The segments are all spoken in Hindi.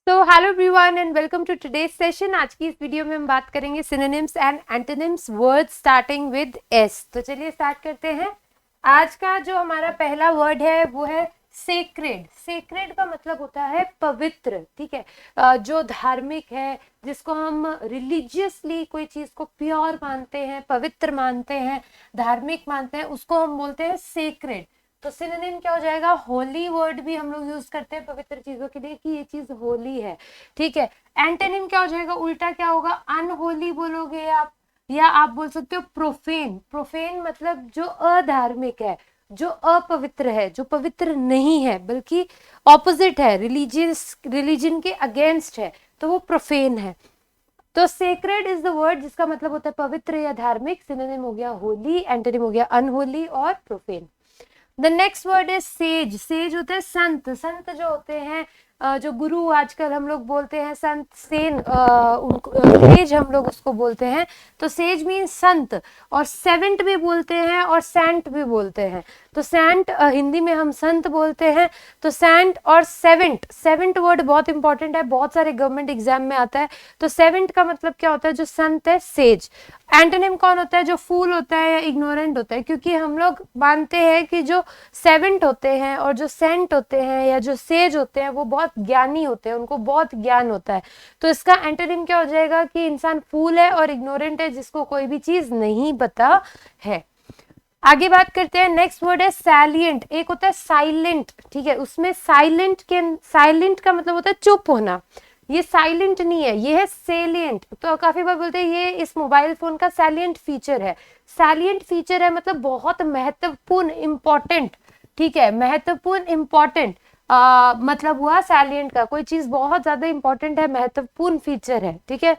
तो hello everyone and welcome to today's session. आज की इस वीडियो में हम बात करेंगे synonyms and antonyms word starting with S. तो चलिए स्टार्ट करते हैं। आज का जो हमारा पहला वर्ड है वो है सेक्रेड। सेक्रेड का मतलब होता है पवित्र, ठीक है। जो धार्मिक है, जिसको हम रिलीजियसली कोई चीज को प्योर मानते हैं, पवित्र मानते हैं, धार्मिक मानते हैं, उसको हम बोलते हैं सेक्रेड। तो सिनोनिम क्या हो जाएगा? होली वर्ड भी हम लोग यूज करते हैं पवित्र चीजों के लिए कि ये चीज होली है, ठीक है। एंटोनिम क्या हो जाएगा? उल्टा क्या होगा? अनहोली बोलोगे आप, या आप बोल सकते हो प्रोफेन। प्रोफेन मतलब जो अधार्मिक है, जो अपवित्र है, जो पवित्र नहीं है बल्कि ऑपोजिट है, रिलीजन के अगेंस्ट है, तो वो प्रोफेन है। तो सेक्रेड इज द वर्ड जिसका मतलब होता है पवित्र या धार्मिक। सिनोनिम हो गया होली, एंटोनिम हो गया अनहोली और profane. The next word is says. Says होता है संत। संत जो होते हैं, जो गुरु आजकल हम लोग बोलते हैं, संत सेन, उनको सेज हम लोग उसको बोलते हैं। तो सेज मीन संत, और सेवेंट भी बोलते हैं और सेंट भी बोलते हैं। तो सेंट हिंदी में हम संत बोलते हैं। तो सेंट और सेवेंट, सेवेंट वर्ड बहुत इंपॉर्टेंट है, बहुत सारे गवर्नमेंट एग्जाम में आता है। तो सेवेंट का मतलब क्या होता है? जो संत है, सेज। एंटोनिम कौन होता है? जो फूल होता है या इग्नोरेंट होता है, क्योंकि हम लोग मानते हैं कि जो सेवेंट होते हैं और जो सेंट होते हैं या जो सेज होते हैं वो बहुत ज्ञानी होते हैं, उनको बहुत ज्ञान होता है। तो इसका एंटोनिम क्या हो जाएगा कि इंसान फूल है और इग्नोरेंट है, जिसको कोई भी चीज नहीं पता है। आगे बात करते हैं। नेक्स्ट वर्ड है सैलिएंट। एक होता है साइलेंट, ठीक है। उसमें साइलेंट का मतलब होता है चुप होना। ये साइलेंट नहीं है, ये है सेलिएंट। तो काफी बार बोलते हैं ये इस मोबाइल फोन का सैलिएंट फीचर है। सैलिएंट फीचर है मतलब बहुत महत्वपूर्ण, इंपॉर्टेंट, ठीक है। महत्वपूर्ण, इंपॉर्टेंट मतलब हुआ सैलिएंट का, कोई चीज बहुत ज्यादा इंपॉर्टेंट है, महत्वपूर्ण फीचर है, ठीक है।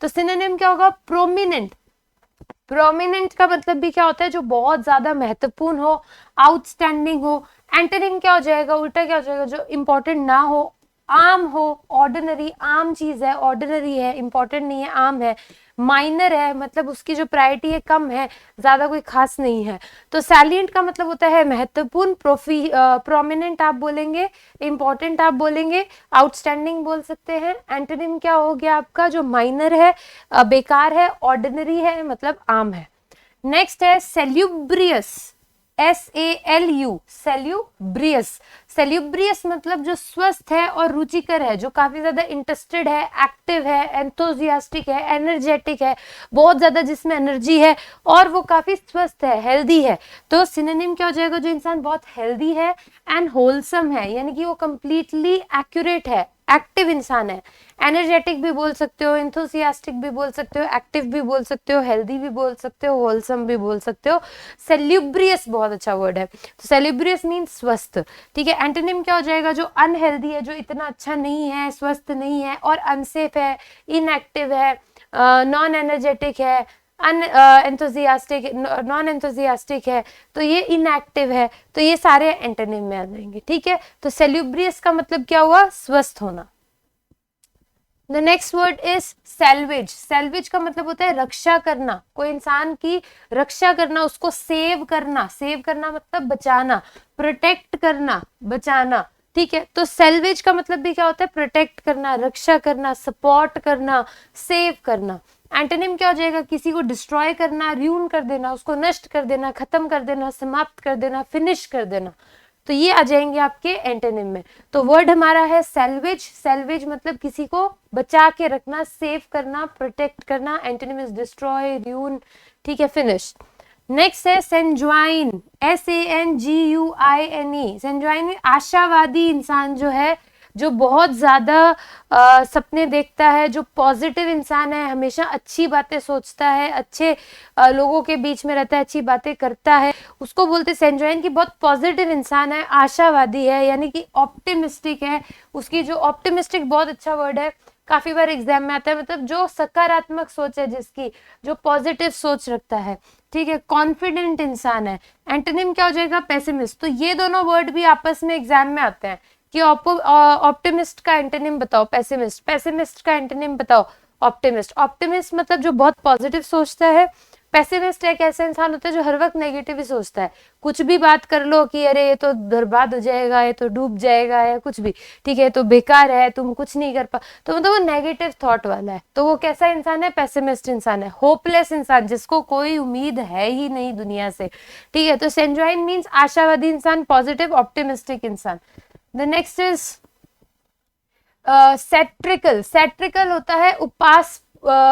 तो सिनोनिम क्या होगा? प्रोमिनेंट। प्रोमिनेंट का मतलब भी क्या होता है? जो बहुत ज्यादा महत्वपूर्ण हो, आउटस्टैंडिंग हो। एंटोनिम क्या हो जाएगा? उल्टा क्या हो जाएगा? जो इंपॉर्टेंट ना हो, आम हो, ऑर्डिनरी, आम चीज है, ऑर्डिनरी है, इंपॉर्टेंट नहीं है, आम है। माइनर है मतलब उसकी जो प्रायोरिटी है कम है, ज्यादा कोई खास नहीं है। तो सैलिएंट का मतलब होता है महत्वपूर्ण। प्रोमिनेंट आप बोलेंगे, इंपॉर्टेंट आप बोलेंगे, आउटस्टैंडिंग बोल सकते हैं। एंटोनिम क्या हो गया आपका? जो माइनर है, बेकार है, ऑर्डिनरी है, मतलब आम है। नेक्स्ट है सेल्यूब्रियस। SALU, salubrious. सेल्यूब्रियस मतलब जो स्वस्थ है और रुचिकर है, जो काफी ज्यादा इंटरेस्टेड है, एक्टिव है, एंथुजियास्टिक है, एनर्जेटिक है, बहुत ज्यादा जिसमें एनर्जी है और वो काफी स्वस्थ है, हेल्दी है। तो सिनोनिम क्या हो जाएगा? जो इंसान बहुत हेल्दी है एंड होलसम है, यानी कि वो कंप्लीटली एक्यूरेट है, एक्टिव इंसान है। एनर्जेटिक भी बोल सकते हो, इंथुसियास्टिक भी बोल सकते हो, एक्टिव भी बोल सकते हो, हेल्दी भी बोल सकते हो, होलसम भी बोल सकते हो। सेल्यूब्रियस बहुत अच्छा वर्ड है। तो सेल्यूब्रियस मीन स्वस्थ, ठीक है। एंटोनिम क्या हो जाएगा? जो अनहेल्दी है, जो इतना अच्छा नहीं है, स्वस्थ नहीं है और अनसेफ है, इनएक्टिव है, नॉन एनर्जेटिक है, एंथुजियास्टिक, नॉन एंथुजियास्टिक है, तो ये इनएक्टिव है। तो ये सारे एंटोनिम में आ जाएंगे, ठीक है। तो सेल्यूब्रियस का मतलब क्या हुआ? स्वस्थ होना। The next word is salvage. Salvage का मतलब होता है रक्षा करना, कोई इंसान की रक्षा करना, उसको सेव करना। सेव करना मतलब बचाना, प्रोटेक्ट करना, बचाना, ठीक है। तो सेल्वेज का मतलब भी क्या होता है? प्रोटेक्ट करना, रक्षा करना, सपोर्ट करना, सेव करना। एंटोनिम क्या हो जाएगा? किसी को डिस्ट्रॉय करना, र्यून कर देना, उसको नष्ट कर देना, खत्म कर देना, समाप्त कर देना, फिनिश कर देना। तो ये आ जाएंगे आपके एंटोनिम में। तो वर्ड हमारा है सेल्वेज। सेल्वेज मतलब किसी को बचा के रखना, सेव करना, प्रोटेक्ट करना। एंटोनिम इज डिस्ट्रॉय, र्यून, ठीक है, फिनिश। नेक्स्ट है सेंज्वाइन। SANGUINE। सेंज्वाइन आशावादी इंसान जो है, जो बहुत ज्यादा सपने देखता है, जो पॉजिटिव इंसान है, हमेशा अच्छी बातें सोचता है, अच्छे लोगों के बीच में रहता है, अच्छी बातें करता है, उसको बोलते सेंज्वाइन की बहुत पॉजिटिव इंसान है, आशावादी है, यानी कि ऑप्टिमिस्टिक है। उसकी जो ऑप्टिमिस्टिक बहुत अच्छा वर्ड है, काफी बार एग्जाम में आता है, मतलब जो सकारात्मक सोच है, जिसकी जो पॉजिटिव सोच रखता है, ठीक है, कॉन्फिडेंट इंसान है। एंटोनिम क्या हो जाएगा? पेसिमिस्ट। तो ये दोनों वर्ड भी आपस में एग्जाम में आते हैं कि ऑप्टिमिस्ट का एंटोनिम बताओ, पेसिमिस्ट। पेसिमिस्ट का एंटोनिम बताओ, ऑप्टिमिस्ट। ऑप्टिमिस्ट मतलब जो बहुत पॉजिटिव सोचता है, पेसिमिस्ट एक ऐसा इंसान होता है जो हर वक्त नेगेटिव ही सोचता है, कुछ भी बात कर लो कि अरे ये तो बर्बाद हो जाएगा, ये तो डूब जाएगा, या कुछ भी, ठीक है, तो बेकार है, तुम कुछ नहीं कर पा, तो मतलब वो नेगेटिव थॉट वाला है। तो वो कैसा इंसान है? पेसिमिस्ट इंसान है, होपलेस इंसान, जिसको कोई उम्मीद है ही नहीं दुनिया से, ठीक है। तो सैंग्विन मीन्स आशावादी इंसान, पॉजिटिव ऑप्टिमिस्टिक इंसान। The next is satirical. Satirical होता है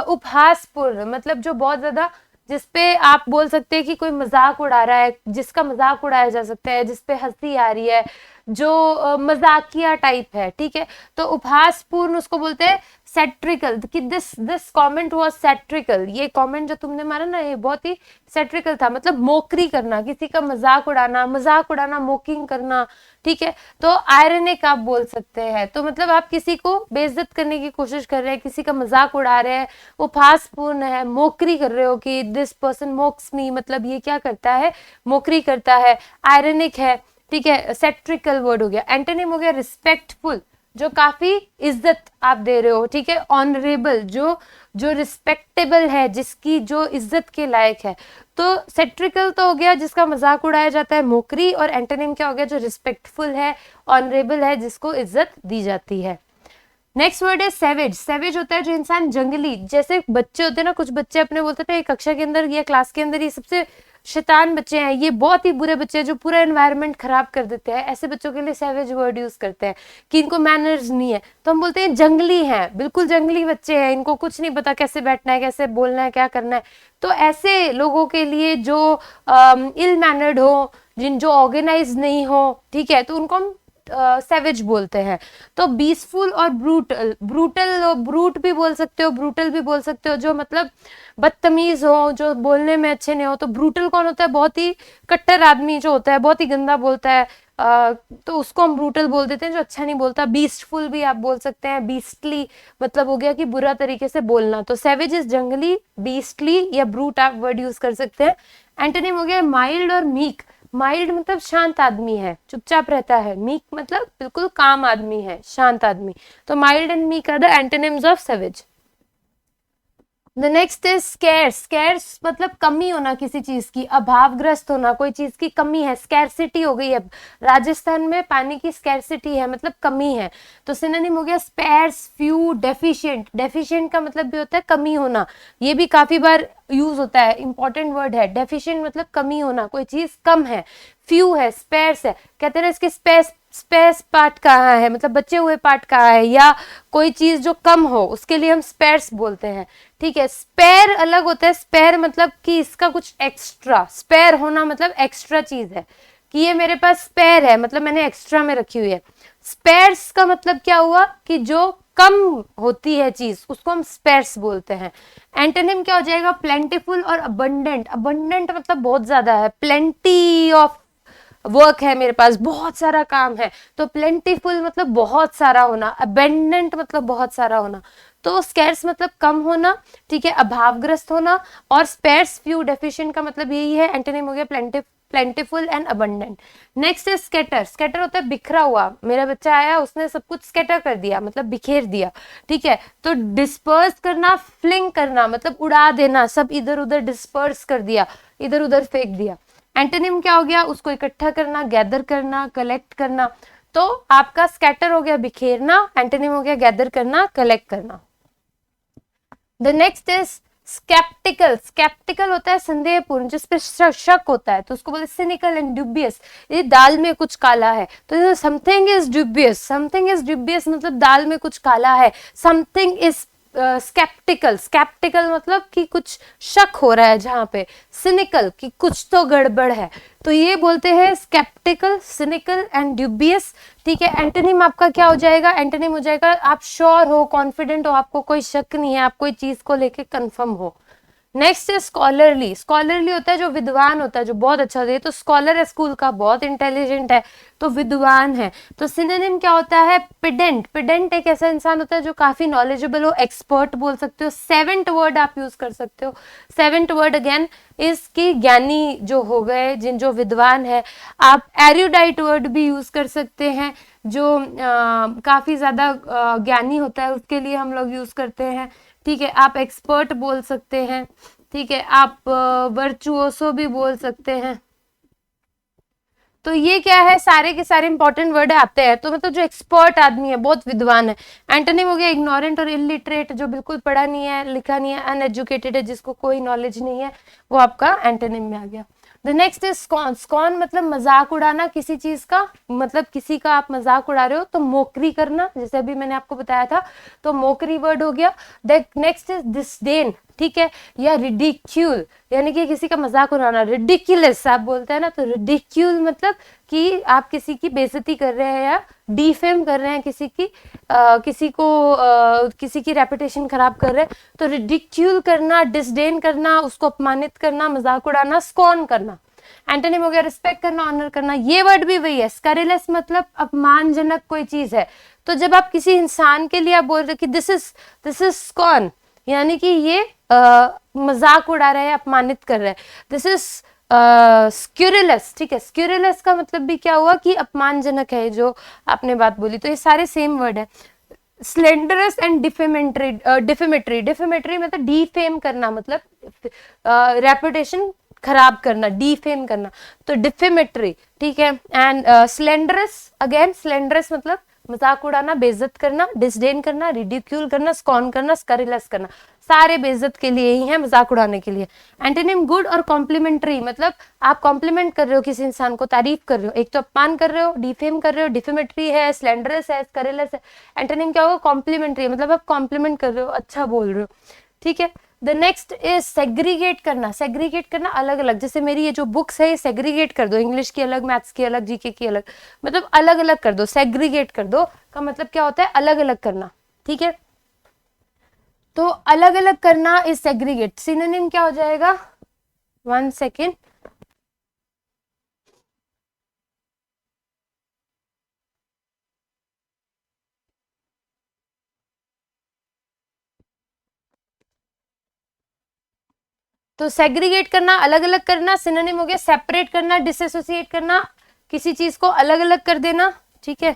उपहासपूर्ण, मतलब जो बहुत ज्यादा, जिसपे आप बोल सकते हैं कि कोई मजाक उड़ा रहा है, जिसका मजाक उड़ाया जा सकता है, जिसपे हंसी आ रही है, जो मजाकिया टाइप है, ठीक है। तो उपहासपूर्ण उसको बोलते हैं सैट्रिकल, कि दिस कमेंट वाज सैट्रिकल, ये कमेंट जो तुमने मारा ना ये बहुत ही सैट्रिकल था, मतलब मोकरी करना, किसी का मजाक उड़ाना, मोकिंग करना, ठीक है। तो आयरनिक आप बोल सकते हैं, तो मतलब आप किसी को बेइज्जत करने की कोशिश कर रहे हैं, किसी का मजाक उड़ा रहे हैं, उपहासपूर्ण है, मोकरी कर रहे हो कि दिस पर्सन मोक्स मी, मतलब ये क्या करता है? मोकरी करता है, आयरनिक है, ठीक है। सैट्रिकल वर्ड हो गया। एंटोनिम हो गया रिस्पेक्टफुल, जो काफी इज्जत आप दे रहे हो, ठीक है। ऑनरेबल, जो रिस्पेक्टेबल है, जिसकी जो इज्जत के लायक है। तो सैट्रिकल तो हो गया जिसका मजाक उड़ाया जाता है, मोकरी, और एंटोनिम क्या हो गया? जो रिस्पेक्टफुल है, ऑनरेबल है, जिसको इज्जत दी जाती है। नेक्स्ट वर्ड है सेवेज। सेवेज होता है जो इंसान जंगली, जैसे बच्चे होते हैं ना, कुछ बच्चे अपने बोलते थे कक्षा के अंदर या क्लास के अंदर ये सबसे शैतान बच्चे हैं, ये बहुत ही बुरे बच्चे हैं जो पूरा एनवायरनमेंट खराब कर देते हैं, ऐसे बच्चों के लिए सैवेज वर्ड यूज करते हैं कि इनको मैनर्स नहीं है, तो हम बोलते हैं जंगली हैं, बिल्कुल जंगली बच्चे हैं, इनको कुछ नहीं पता कैसे बैठना है, कैसे बोलना है, क्या करना है। तो ऐसे लोगों के लिए जो इल मैनर्ड हो, जो ऑर्गेनाइज नहीं हो, ठीक है, तो उनको हम सेवेज बोलते हैं। तो बीसफुल और ब्रूटल, ब्रूट भी बोल सकते हो, ब्रूटल भी बोल सकते हो, जो मतलब बदतमीज हो, जो बोलने में अच्छे नहीं हो। तो ब्रूटल कौन होता है? बहुत ही कट्टर आदमी जो होता है, बहुत ही गंदा बोलता है, तो उसको हम ब्रूटल बोल देते हैं, जो अच्छा नहीं बोलता। बीस्टफुल भी आप बोल सकते हैं, बीस्टली मतलब हो गया कि बुरा तरीके से बोलना। तो सेवेज इज जंगली, बीस्टली या ब्रूट आप वर्ड यूज कर सकते हैं। एंटोनिम हो गया माइल्ड और मीक। माइल्ड मतलब शांत आदमी है, चुपचाप रहता है, मीक मतलब बिल्कुल काम आदमी है, शांत आदमी। तो mild and meek are the antonyms of savage. The next is scarce. Scarce मतलब कमी होना किसी चीज की, अभावग्रस्त होना, कोई चीज की कमी है, स्कैरसिटी हो गई है। राजस्थान में पानी की स्कैरसिटी है, मतलब कमी है। तो सिनोनिम हो गया स्पेर्स, फ्यू, डेफिशिएंट। डेफिशिएंट का मतलब भी होता है कमी होना, ये भी काफी बार यूज होता है, इंपॉर्टेंट वर्ड है। डेफिशिएंट मतलब कमी होना, कोई चीज कम है। फ्यू है, स्पेर्स है, कहते हैं इसके स्पेस पार्ट कहाँ है, मतलब बचे हुए पार्ट कहाँ है, या कोई चीज जो कम हो उसके लिए हम स्पेर्स बोलते हैं, ठीक है। स्पेयर अलग होता है, स्पेयर मतलब कि इसका कुछ एक्स्ट्रा, स्पेयर होना मतलब एक्स्ट्रा चीज है, कि ये मेरे पास स्पेयर है, मतलब मैंने एक्स्ट्रा में रखी हुई है। स्पेयर्स का मतलब क्या हुआ कि जो कम होती है चीज, उसको हम स्पेयर्स बोलते हैं। एंटोनिम क्या हो जाएगा? प्लेंटीफुल और अबंडेंट। अबंडेंट मतलब बहुत ज्यादा है, प्लेंटी ऑफ वर्क है मेरे पास, बहुत सारा काम है। तो प्लेंटीफुल मतलब बहुत सारा होना, अबेंडेंट मतलब बहुत सारा होना। तो स्कैर्स मतलब कम होना, ठीक है, अभावग्रस्त होना, और स्पेर्स, फ्यू, डेफिशिएंट का मतलब यही है। एंटोनिम हो गया plentiful and abundant. Next is scatter. Scatter होता है बिखरा हुआ, मेरा बच्चा आया उसने सब कुछ स्कैटर कर दिया, मतलब बिखेर दिया, ठीक है। तो डिस्पर्स करना, फ्लिंग करना मतलब उड़ा देना, सब इधर उधर डिस्पर्स कर दिया, इधर उधर फेंक दिया। एंटोनिम क्या हो गया? उसको इकट्ठा करना, गैदर करना, कलेक्ट करना। तो आपका स्कैटर हो गया बिखेरना, एंटोनिम हो गया गैदर करना, कलेक्ट करना। The next is sceptical. Sceptical होता है संदेहपूर्ण, जिस पे शक होता है, तो उसको बोलते सिनिकल एंड ड्यूबियस। ये दाल में कुछ काला है, तो something is dubious. Something is dubious मतलब दाल में कुछ काला है। Something is sceptical. स्केप्टिकल मतलब कि कुछ शक हो रहा है जहां पे। सिनिकल कि कुछ तो गड़बड़ है, तो ये बोलते हैं स्केप्टिकल, सिनिकल एंड ड्यूबियस, ठीक है। एंटोनिम आपका क्या हो जाएगा? एंटोनिम हो जाएगा आप श्योर हो, कॉन्फिडेंट हो, आपको कोई शक नहीं है, आप कोई चीज को लेके कंफर्म हो। Next is scholarly. स्कॉलरली होता है जो विद्वान होता है, जो बहुत अच्छा होता है। तो स्कॉलर है स्कूल का, बहुत इंटेलिजेंट है, तो विद्वान है। तो सिनोनिम क्या होता है? पिडेंट। पिडेंट एक ऐसा इंसान होता है जो काफी नॉलेजेबल हो, एक्सपर्ट बोल सकते हो। सेवेंथ वर्ड आप यूज कर सकते हो। सेवेंथ वर्ड अगेन इसकी ज्ञानी जो हो गए, जो विद्वान है। आप एरुडाइट वर्ड भी यूज कर सकते हैं, जो काफी ज्यादा ज्ञानी होता है, उसके लिए हम लोग यूज करते हैं, ठीक है। आप एक्सपर्ट बोल सकते हैं, ठीक है, आप वर्चुओसो भी बोल सकते हैं। तो ये क्या है, सारे के सारे इंपॉर्टेंट वर्ड आते हैं, तो मतलब जो एक्सपर्ट आदमी है, बहुत विद्वान है। एंटोनिम हो गया इग्नोरेंट और इलिटरेट, जो बिल्कुल पढ़ा नहीं है, लिखा नहीं है, अनएजुकेटेड है, जिसको कोई नॉलेज नहीं है, वो आपका एंटोनिम में आ गया। The next is scorn. Scorn मतलब मजाक उड़ाना किसी चीज का, मतलब किसी का आप मजाक उड़ा रहे हो तो मोकरी करना, जैसे अभी मैंने आपको बताया था, तो मोकरी वर्ड हो गया। द नेक्स्ट इज डिस्डेन, ठीक है, या रिडिक्यूल, यानी कि किसी का मजाक उड़ाना। रिडिक्यूलस आप बोलते हैं ना, तो रिडिक्यूल मतलब कि आप किसी की बेइज्जती कर रहे हैं या डिफेम कर रहे हैं किसी की, किसी की रेपुटेशन खराब कर रहे हैं, तो रिडिक्यूल करना, डिसडेन करना, उसको अपमानित करना, मजाक उड़ाना, स्कॉन करना। एंटोनिम हो गया रिस्पेक्ट करना, ऑनर करना। ये वर्ड भी वही है, स्कैरिलस मतलब अपमानजनक कोई चीज है। तो जब आप किसी इंसान के लिए आप बोल रहे कि दिस इज स्कॉन, यानी कि ये मजाक उड़ा रहे हैं, अपमानित कर रहे हैं। दिस इज स्क्यूरिलस, ठीक है, स्क्यूरिलस का मतलब भी क्या हुआ कि अपमानजनक है, जो आपने बात बोली। तो ये सारे सेम वर्ड है। स्लेंडरस एंड डिफेमेटरी, डिफेमेटरी मतलब डिफेम करना, मतलब रेपुटेशन खराब करना, डिफेम करना, तो डिफेमेटरी, ठीक है। एंड स्लेंडरस, अगेन स्लेंडरस मतलब मजाक उड़ाना, बेइज्जत करना, डिसडेन करना, रिडिक्यूल करना, स्कॉन करना, स्करिलस करना, सारे बेइज्जत के लिए ही है, मजाक उड़ाने के लिए। एंटोनिम गुड और कॉम्प्लीमेंट्री, मतलब आप कॉम्प्लीमेंट कर रहे हो किसी इंसान को, तारीफ कर रहे हो, एक तो अपमान कर रहे हो, डिफेम कर रहे हो, डिफेमेटरी है, स्लेंडरस है, स्करिलस है। एंटोनिम क्या होगा, कॉम्प्लीमेंट्री, मतलब आप कॉम्प्लीमेंट कर रहे हो, अच्छा बोल रहे हो, ठीक है। द नेक्स्ट इज सेग्रीगेट करना। सेग्रीगेट करना अलग अलग, जैसे मेरी ये जो बुक्स है ये सेग्रीगेट कर दो, इंग्लिश की अलग, मैथ्स की अलग, जीके की अलग, मतलब अलग अलग कर दो, सेग्रीगेट कर दो का मतलब क्या होता है, अलग अलग करना, ठीक है। तो अलग अलग करना इज सेग्रीगेट। सिनोनिम क्या हो जाएगा, 1 सेकेंड, तो सेग्रीगेट करना, अलग अलग करना, सिनोनिम हो गया सेपरेट करना, डिसएसोसिएट करना, किसी चीज को अलग अलग कर देना, ठीक है।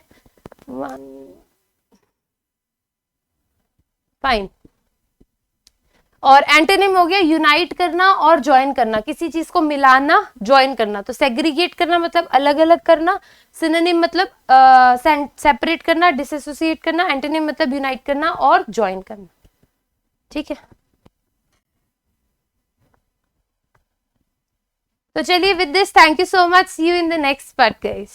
फाइन। और एंटोनिम हो गया यूनाइट करना और ज्वाइन करना, किसी चीज को मिलाना, ज्वाइन करना। तो सेग्रीगेट करना मतलब अलग अलग करना, सिनोनिम मतलब सेपरेट करना, डिसएसोसिएट करना, एंटोनिम मतलब यूनाइट करना और ज्वाइन करना, ठीक है। तो चलिए, with this thank you so much, see you in the next part guys.